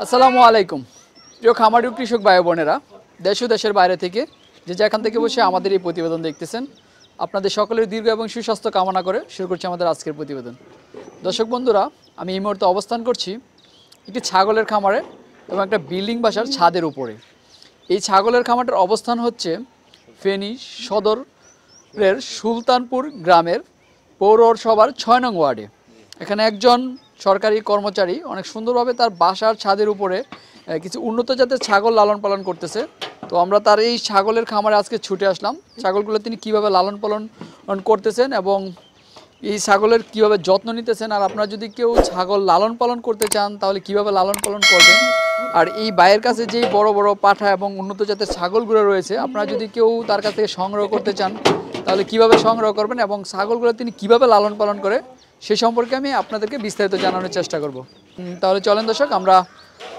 আসসালামু আলাইকুম প্রিয় খামারি ও কৃষক ভাই বোনেরা, দেশ ও দেশের বাইরে থেকে যে যেখান থেকে বসে আমাদের এই প্রতিবেদন দেখতেছেন, আপনাদের সকলের দীর্ঘ এবং সুস্বাস্থ্য কামনা করে শুরু করছি আমাদের আজকের প্রতিবেদন। দর্শক বন্ধুরা, আমি এই মুহূর্তে অবস্থান করছি একটি ছাগলের খামারে এবং একটা বিল্ডিং বাসার ছাদের উপরে। এই ছাগলের খামারটার অবস্থান হচ্ছে ফেনী সদরের সুলতানপুর গ্রামের পৌরসভার ৬ নং ওয়ার্ডে। এখানে একজন সরকারি কর্মচারী অনেক সুন্দরভাবে তার বাসার ছাদের উপরে কিছু উন্নত জাতের ছাগল লালন পালন করতেছে। তো আমরা তার এই ছাগলের খামারে আজকে ছুটে আসলাম, ছাগলগুলো তিনি কিভাবে লালন পালন করতেছেন এবং এই ছাগলের কিভাবে যত্ন নিতেছেন। আর আপনারা যদি কেউ ছাগল লালন পালন করতে চান তাহলে কিভাবে লালন পালন করবেন। আর এই ভাইয়ের কাছে যেই বড় বড় পাঠা এবং উন্নত জাতের ছাগলগুলো রয়েছে, আপনারা যদি কেউ তার কাছ থেকে সংগ্রহ করতে চান তাহলে কিভাবে সংগ্রহ করবেন এবং ছাগলগুলো তিনি কিভাবে লালন পালন করে সে সম্পর্কে আমি আপনাদেরকে বিস্তারিত জানানোর চেষ্টা করব। তাহলে চলেন দর্শক, আমরা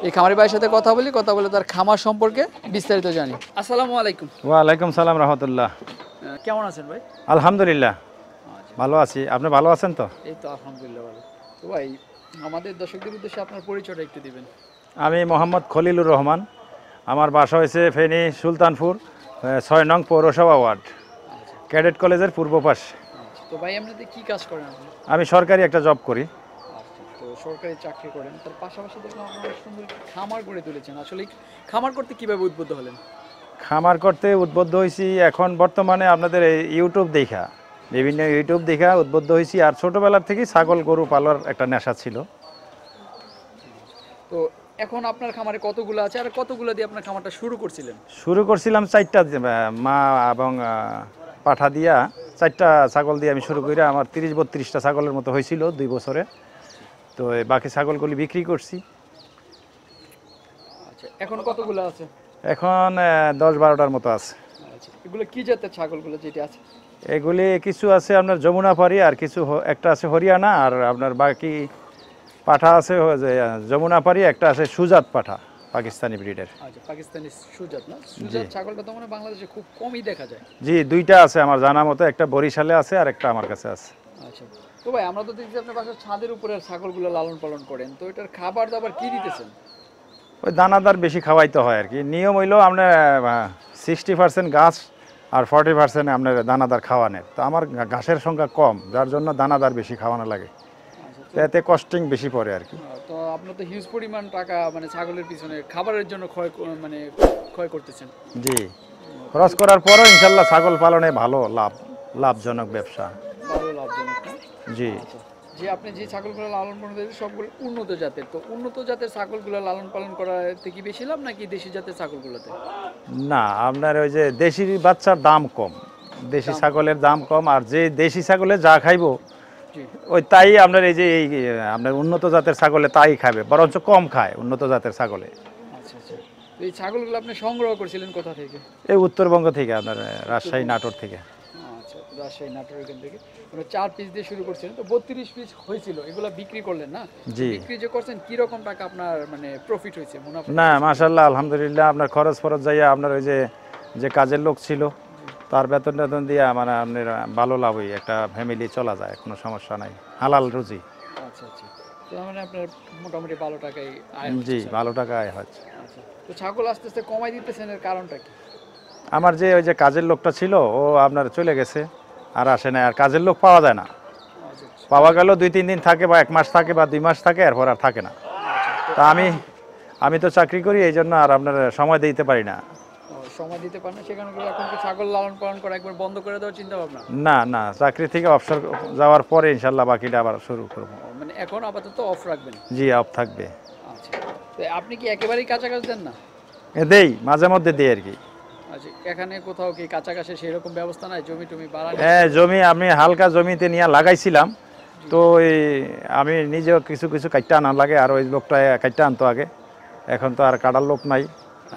এই খামারি ভাইয়ের সাথে কথা বলে তার খামার সম্পর্কে বিস্তারিত জানি। আসসালামু আলাইকুম। ওয়ালাইকুম সালাম রহমতুল্লাহ। কেমন আছেন ভাই? আলহামদুলিল্লাহ ভালো আছি, আপনি ভালো আছেন তো? এই তো আলহামদুলিল্লাহ ভালো। তো ভাই, আমাদের দর্শকদের উদ্দেশ্যে আপনার পরিচয়টা একটু দিবেন। আমি মোহাম্মদ খলিলুর রহমান, আমার বাসা হয়েছে ফেনী সুলতানপুর ৬ নং পৌরসভা ওয়ার্ড, ক্যাডেট কলেজের পূর্ব পাশ। তো ভাই, এমনিতে কি কাজ করেন আপনি? আমি সরকারি একটা জব করি। তো সরকারি চাকরি করেন, তার পাশাপাশি দেখলাম আপনারা সুন্দর খামার গড়ে তুলেছেন। আসলে খামার করতে কিভাবে উদ্বুদ্ধ হলেন? খামার করতে উদ্বুদ্ধ হয়েছি এখন বর্তমানে আপনাদের এই ইউটিউব দেখা, বিভিন্ন ইউটিউব দেখা উদ্বুদ্ধ হয়েছি। আর ছোটোবেলার থেকেই ছাগল গরু পালার একটা নেশা ছিল। তো এখন আপনার খামারে কতগুলো আছে আর কতগুলো দিয়ে আপনার খামারটা শুরু করছিলেন? শুরু করছিলাম 4টা মা এবং পাঠা দিয়া 4টা ছাগল দিয়ে আমি শুরু করি। আমার 30-32টা ছাগলের মতো হয়েছিল 2 বছরে। তো বাকি ছাগলগুলি বিক্রি করছি। আচ্ছা, এখন কতগুলো আছে? এখন 10-12টার মতো আছে। আচ্ছা, এগুলো কি জাতের ছাগলগুলো যেটা আছে? এগুলি কিছু আছে আপনার যমুনাপাড়ি, আর কিছু একটা আছে হরিয়ানা, আর আপনার বাকি পাঠা আছে যমুনাপাড়ি, একটা আছে সুজাত পাঠা, পাকিস্তানি ব্রিডের। আচ্ছা, পাকিস্তানি সুজাত না? সুজাত ছাগলটা তো মানে বাংলাদেশে খুব কমই দেখা যায়। জি, 2টা আছে আমার জানা মতো, একটা বরিশালে আছে আর একটা আমার কাছে আছে। আচ্ছা, তো ভাই আমরা তো দেখছি আপনার বাসার ছাদের উপরে ছাগলগুলো লালন পালন করেন, তো এটার খাবার দাবার কি দিতেছেন? ওই দানাদার বেশি খাওয়াইতে হয় আর কি। নিয়ম হইলো আপনার 60% ঘাস আর 40% আপনার দানাদার খাওয়ানোর। তো আমার ঘাসের সংখ্যা কম, যার জন্য দানাদার বেশি খাওয়ানো লাগে, এতে কস্টিং বেশি পড়ে আর কি। তো আপনার তো হিউজ পরিমাণ টাকা মানে ছাগলের পিছনে খাবারের জন্য ক্ষয় করতেছেন। জি, খরচ করার পরও ইনশাল্লাহ ছাগল পালনে ভালো লাভজনক ব্যবসা। ভালো লাভজনক। জি, যে আপনি যে ছাগলগুলো লালন পালন করেন সবগুলো উন্নত জাতের, তো উন্নত জাতের ছাগলগুলো লালন পালন করাতে কি বেশি লাভ নাকি দেশি জাতের ছাগলগুলোতে? না, আপনার ওই যে দেশি বাচ্চার দাম কম, দেশি ছাগলের দাম কম। আর যে দেশি ছাগলে যা খাইবো ওই তাই আপনার এই যে আপনার উন্নত জাতের ছাগলে তাই খাবে, বরঞ্চ কম খায় উন্নত জাতের ছাগলে। আচ্ছা আচ্ছা, এই ছাগলগুলো আপনি সংগ্রহ করেছিলেন কোথা থেকে? এই উত্তরবঙ্গ থেকে, আপনার রাজশাহী নাটোর থেকে। আচ্ছা, রাজশাহী নাটোর এখান থেকে 4 পিস দিয়ে শুরু করছিলেন, তো 32 পিস হয়েছিল, এগুলো বিক্রি করলেন না? জি, বিক্রি যে করছেন কি রকম টাকা আপনার মানে প্রফিট হয়েছে, মুনাফা? না মাশাআল্লাহ আলহামদুলিল্লাহ, আপনার খরচ যাইয়া আপনার ওই যে কাজের লোক ছিল তার বেতন দিয়ে মানে আপনার ভালো লাভ হয়, একটা ফ্যামিলি চলা যায়, কোনো সমস্যা নাই, হালাল রুজি। আচ্ছা আচ্ছা, তো মানে আপনার মোটামুটি ভালো টাকাই আয়? জি, ভালো টাকা আয় হচ্ছে। আচ্ছা, তো ছাগল আস্তে আস্তে কমাই দিতেছেন, এর কারণটা কি? আমার যে ওই যে কাজের লোকটা ছিল ও আপনার চলে গেছে, আর আসে না, আর কাজের লোক পাওয়া যায় না। পাওয়া গেল 2-3 দিন থাকে বা 1 মাস থাকে বা 2 মাস থাকে, এরপর আর থাকে না। তা আমি তো চাকরি করি, এই জন্য আর আপনার সময় দিতে পারি না। সময় দিতে পারেন না, সেখানে এখন কি ছাগল লালন পালন করা একবার বন্ধ করে দেওয়ার চিন্তা ভাবনা? না না, চাকরি থেকে অবসর যাওয়ার পরে ইনশাল্লাহ বাকিটা আবার শুরু করব। মানে এখন আপাতত অফ রাখবেন? জি, অফ থাকবে। আচ্ছা, তো আপনি কি একেবারেই কাঁচা ঘাস দেন না? দেই, মাঝে মধ্যে দিই আর কি। আচ্ছা, এখানে কোথাও কি কাঁচা ঘাসের সেরকম ব্যবস্থা নাই? জমি টমি বাড়ানো? হ্যাঁ, জমি আমি হালকা জমিতে নিয়ে লাগাইছিলাম। তো আমি নিজেও কিছু কিছু কাটতে আনা লাগে, আর ওই লোকটা কাটতে আনতো আগে। এখন তো আর কাটার লোক নাই,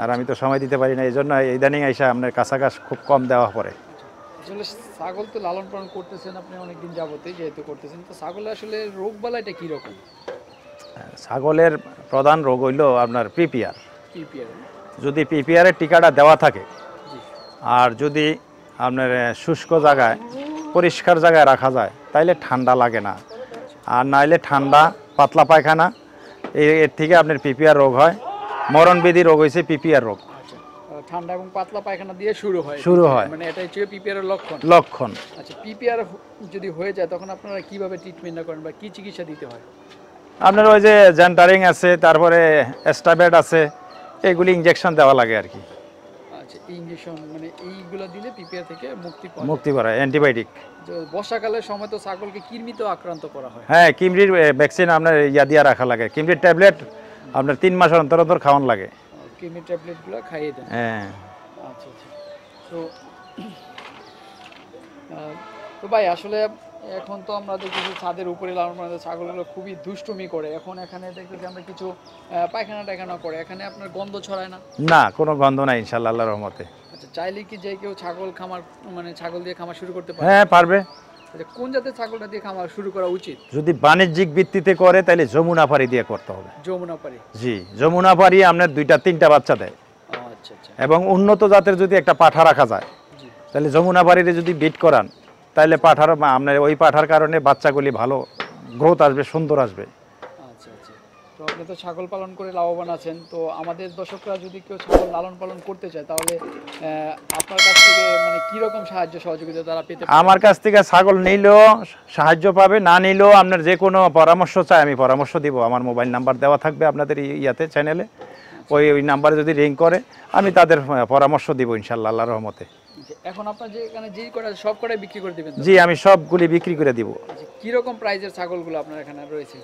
আর আমি তো সময় দিতে পারি না, এই জন্য ইদানিং আইসা আপনার কাঁচা ঘাস খুব কম দেওয়া পড়ে। আসলে ছাগল তো লালন পালন করতেছেন আপনি অনেকদিন যাবতই, যেহেতু করতেছেন, তো ছাগলের আসলে রোগ বালাইটা কীরকম? ছাগলের প্রধান রোগ হইল আপনার পিপিআর। পিপিআর? যদি পিপিআরের টিকাটা দেওয়া থাকে, আর যদি আপনার শুষ্ক জায়গায় পরিষ্কার জায়গায় রাখা যায় তাইলে ঠান্ডা লাগে না। আর নাইলে ঠান্ডা, পাতলা পায়খানা, এর থেকে আপনার পিপিআর রোগ হয়, মরণবেদী রোগ হয়েছে পিপিআর রোগ। আচ্ছা, ঠান্ডা এবং পাতলা পায়খানা দিয়ে শুরু হয়, মানে এটাই হচ্ছে পিপিআর এর লক্ষণ। লক্ষণ। আচ্ছা, পিপিআর যদি হয়ে যায় তখন আপনারা কিভাবে ট্রিটমেন্ট করেন বা কি চিকিৎসা দিতে হয়? আপনার ওই যে জেন্টারিং আছে, তারপরে স্টাবেড আছে, এগুলি ইনজেকশন দেওয়া লাগে আর কি। আচ্ছা, ইনজেকশন মানে এইগুলো দিলে পিপিআর থেকে মুক্তি পাওয়া, অ্যান্টিবায়োটিক। বর্ষাকালের সময় তো ছাগলকে কৃমিতে আক্রান্ত করা হয়। হ্যাঁ, কিমরির ভ্যাকসিন আপনার ইয়া দিয়ে রাখা লাগে, কিমরির ট্যাবলেট আপনার 3 মাস অন্তর অন্তর খাওয়ান লাগে। কিডনি ট্যাবলেটগুলো খাইয়ে দেন। হ্যাঁ। আচ্ছা আচ্ছা। তো তো ভাই আসলে এখন তো আমরা দেখতেছি ছাদের উপরে লালন পালন ছাগলগুলো খুবই দুষ্টুমি করে। এখন এখানে দেখতেছি আমরা কিছু পায়খানা টায়খানা করে, এখানে আপনার গন্ধ ছড়ায় না? না, কোনো গন্ধ নাই ইনশাআল্লাহ, আল্লাহর রহমতে। আচ্ছা, চাইলে কি যে কেউ ছাগল খামার মানে ছাগল দিয়ে খামার শুরু করতে পারে? হ্যাঁ, পারবে। আচ্ছা, কোন জাতের ছাগলটা দিয়ে খামার শুরু করা উচিত? যদি বাণিজ্যিক ভিত্তিতে করে তাহলে যমুনাপাড়ি দিয়ে করতে হবে। যমুনাপাড়ি? জি, যমুনাপাড়ি আপনার 2-3টা বাচ্চা দেয়। আচ্ছা আচ্ছা। এবং উন্নত জাতের যদি একটা পাঠা রাখা যায় তাহলে যমুনাপাড়িতে যদি বিট করান তাহলে পাঠার আপনার ওই পাঠার কারণে বাচ্চাগুলি ভালো গ্রোথ আসবে, সুন্দর আসবে। আচ্ছা আচ্ছা। তো আপনি তো ছাগল পালন করে লাভবান আছেন, তো আমাদের দর্শকরা যদি কেউ ছাগল লালন পালন করতে চায় তাহলে আপনার কাছ থেকে মানে কি রকম সাহায্য সহযোগিতা তারা পেতে পারে? আমার কাছ থেকে ছাগল নিলেও সাহায্য পাবে, না নিলেও আপনার যে কোনো পরামর্শ চাই আমি পরামর্শ দিব। আমার মোবাইল নাম্বার দেওয়া থাকবে আপনাদের ইয়াতে চ্যানেলে, ওই নাম্বারে যদি রিং করে আমি তাদের পরামর্শ দিব ইনশাআল্লাহ, আল্লাহর রহমতে। এখন আপনার যে এখানে যেই কটা সব কটাই বিক্রি করে দিবেন? জি, আমি সবগুলি বিক্রি করে দিব। কি রকম প্রাইজের ছাগলগুলো আপনার এখানে রয়েছে?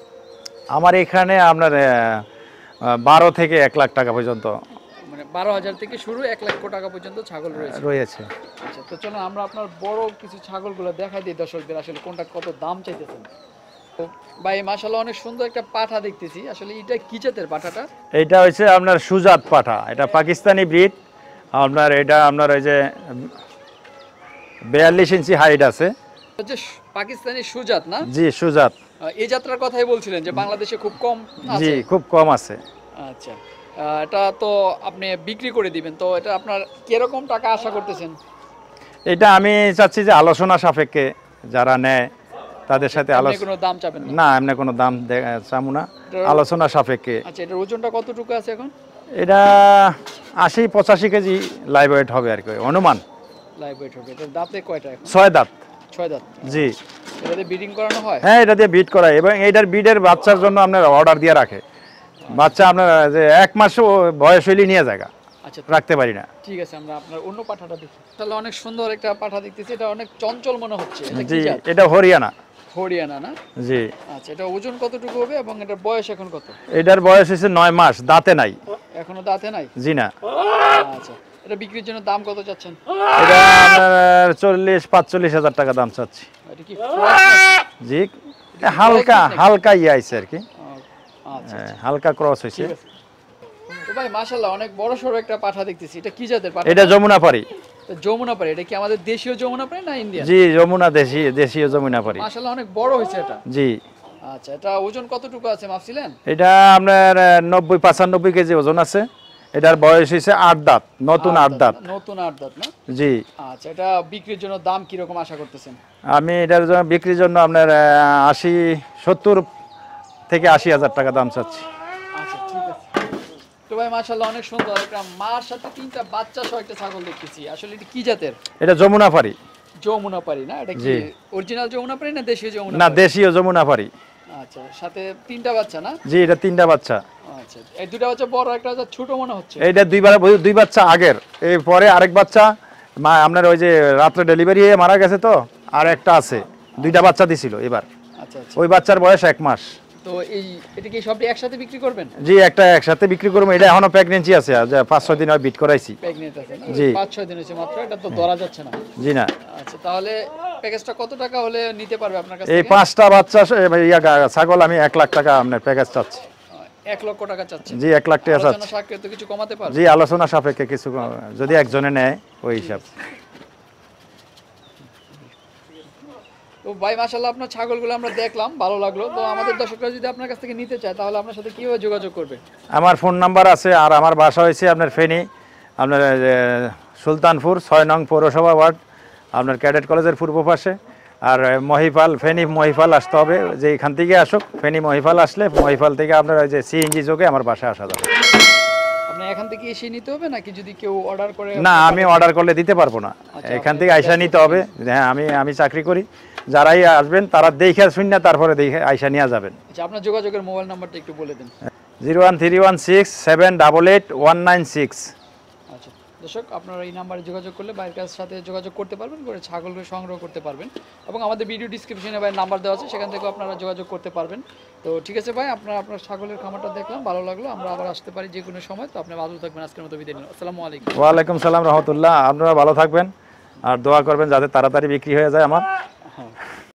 আমার এখানে আপনার 12 থেকে 1 লাখ টাকা পর্যন্ত, মানে 12,000 থেকে শুরু 1 লক্ষ টাকা পর্যন্ত ছাগল রয়েছে। আচ্ছা, তো চলুন আমরা আপনার বড় কিছু ছাগলগুলো দেখাই দিই দর্শকদের, আসলে কোনটা কত দাম চাইতেছেন। তো ভাই মাশাআল্লাহ অনেক সুন্দর একটা পাঠা দেখতেছি, আসলে এটা কি জাতের পাঠাটা? এটা হচ্ছে আপনার সুজাত পাঠা, এটা পাকিস্তানি ব্রিড। আপনার এটা আপনার ওই যে 42 ইঞ্চি হাইট আছে। হচ্ছে পাকিস্তানি সুজাত না? জি, সুজাত। এই যাত্রার কথাই বলছিলেন যে বাংলাদেশে খুব কম আছে। জি, খুব কম আছে। আচ্ছা, এটা তো আপনি বিক্রি করে দিবেন, তো এটা আপনার কিরকম টাকা আশা করতেছেন? এটা আমি চাচ্ছি যে আলোচনা সাপেক্ষে যারা নেয় তাদের সাথে আপনি কোনো দাম চাবেন না? না, এমনি কোনো দাম চাবো না, আলোচনা সাপেক্ষে। আচ্ছা, এটার ওজনটা কতটুকু আছে এখন? এটা 80-85 কেজি লাইভ ওয়েট হবে আর কি, অনুমান। লাইভ ওয়েট হবে। এটার দাঁতে কয়টা এখন? 6 দাঁত। 6 দাঁত? জি। এটাতে ব্রিডিং করানো হয়? হ্যাঁ, এটা দিয়ে বিট করায় এবং এইটার বিডের বাচ্চার জন্য আপনার অর্ডার দিয়ে রাখে। বাচ্চা আপনার যে 1 মাস বয়স হইলে নিয়ে জায়গা আচ্ছা, রাখতে পারি না। ঠিক আছে, আমরা আপনার অন্য পাঠাটা দেখি। তাহলে অনেক সুন্দর একটা পাঠা দেখতেছি, এটা অনেক চঞ্চল মনে হচ্ছে। এটা জি, কি জাত? এটা হরিয়ানা। হরিয়ানা না? জি। আচ্ছা, এটা ওজন কতটুকু হবে এবং এটার বয়স এখন কত? এটার বয়স হচ্ছে 9 মাস, দাঁতে নাই। এখনো দাঁতে নাই? জি না। আচ্ছা, এটা বিক্রির জন্য দাম কত চাচ্ছেন? এটা আপনার 40-45 হাজার টাকা দাম চাচ্ছি। এটা কি জি, হালকা ইয়ে আইছে আর কি। আচ্ছা, হালকা ক্রস হয়েছে। তো ভাই মাশাআল্লাহ অনেক বড় সরো একটা পাঠা দেখতেছি, এটা কি জাতের পাঠা? এটা যমুনাপাড়ি। যমুনাপাড়ি? এটা কি আমাদের দেশীয় যমুনাপাড়ি না ইন্ডিয়ান? জি, দেশীয় যমুনাপাড়ি। মাশাআল্লাহ অনেক বড় হয়েছে এটা। জি। আচ্ছা, এটা ওজন কতটুকু আছে মাপছিলেন? এটা আপনার 90-95 কেজি ওজন আছে। এটার বয়স হয়েছে 8 দাঁত, নতুন 8 দাঁত। নতুন 8 দাঁত না? জি। আচ্ছা, এটা বিক্রির জন্য দাম কি রকম আশা করতেছেন? আমি এটার জন্য বিক্রির জন্য আপনার 70 থেকে 80 হাজার টাকা দাম চাচ্ছি। আচ্ছা, ঠিক আছে। তো ভাই মাশাআল্লাহ অনেক সুন্দর একটা মার সাথে 3টা বাচ্চা সহ একটা ছাগল দেখতেছি, আসলে এটা কি জাতের? এটা যমুনাপাড়ি। যমুনাপাড়ি না? এটা কি অরিজিনাল যমুনাপাড়ি না দেশীয় যমুনাপাড়ি? না, দেশীয় যমুনাপাড়ি। আচ্ছা, সাথে 3টা বাচ্চা না? জি, এটা 3টা বাচ্চা। আচ্ছা, এই দুটো বাচ্চা বড়, একটা বাচ্চা ছোট মনে হচ্ছে। এইটা দুই বাচ্চা আগের, এই পরে আরেক বাচ্চা আপনার ওই যে রাত্রে ডেলিভারি হয়ে মারা গেছে, তো আর একটা আছে, 2টা বাচ্চা দিছিল এবার। আচ্ছা আচ্ছা। ওই বাচ্চার বয়স 1 মাস। তো এটা কি সবটি একসাথে বিক্রি করবেন? জি, একটা একসাথে বিক্রি করবো। এটা এখনো প্রেগন্যান্সি আছে, যে 5-6 দিন বিট করাইছি। প্রেগন্যান্ট আছে না? জি। 5-6 দিন হয়েছে মাত্র, এটা তো ধরা যাচ্ছে না। জি না। আচ্ছা, তাহলে প্যাকেজটা কত টাকা হলে নিতে পারবে আপনার কাছে? এই 5টা বাচ্চা ছাগল আমি 1 লাখ টাকা আপনার প্যাকেজ চাচ্ছি। 1 লক্ষ টাকা চাচ্ছেন? জি, 1 লাখ টাকা চাচ্ছি। আলোচনা সাপেক্ষে তো কিছু কমাতে পারবে? জি, আলোচনা সাপেক্ষে কিছু যদি একজনে নেয় ওই হিসাব। তো ভাই মাশাআল্লাহ আপনার ছাগলগুলো আমরা দেখলাম, ভালো লাগলো। তো আমাদের দর্শকরা যদি আপনার কাছ থেকে নিতে চায় তাহলে আপনার সাথে কিভাবে যোগাযোগ করবে? আমার ফোন নাম্বার আছে, আর আমার বাসা হয়েছে আপনার ফেনী, আপনার সুলতানপুর 6 নং পৌরসভা ওয়ার্ড, আপনার ক্যাডেট কলেজের পূর্ব পাশে। আর মহিপাল ফেনী মহিপাল আসতে হবে, যে এখান থেকে আসুক ফেনী মহিপাল আসলে মহিপাল থেকে আপনার ওই যে সিএনজি যোগে আমার বাসায় আসা যাবে। আপনি এখান থেকে এসে নিতে হবে নাকি যদি কেউ অর্ডার করে? না, আমি অর্ডার করলে দিতে পারবো না, এখান থেকে আইসা নিতে হবে। হ্যাঁ, আমি চাকরি করি, যারাই আসবেন তারা দেখে শুন না, তারপরে দেখে আইসা নিয়ে যাবেন। আচ্ছা, আপনার যোগাযোগের মোবাইল নাম্বারটা একটু বলে দিন। 01316788196। আচ্ছা দর্শক, আপনারা এই নাম্বারে যোগাযোগ করলে ভাইয়ের কাছ সাথে যোগাযোগ করতে পারবেন, করে ছাগলকে সংগ্রহ করতে পারবেন, এবং আমাদের ভিডিও ডিসক্রিপশনে ভাইয়ের নাম্বার দেওয়া আছে, সেখান থেকেও আপনারা যোগাযোগ করতে পারবেন। তো ঠিক আছে ভাই, আপনার ছাগলের খামারটা দেখলাম, ভালো লাগলো, আমরা আবার আসতে পারি যে কোনো সময়। তো আপনি ভালো থাকবেন, আজকের মতো বিদায় নিলাম। আসসালামু আলাইকুম। ওয়ালাইকুম সালাম রহমতুল্লাহ। আপনারা ভালো থাকবেন আর দোয়া করবেন যাতে তাড়াতাড়ি বিক্রি হয়ে যায় আমার। হ্যাঁ।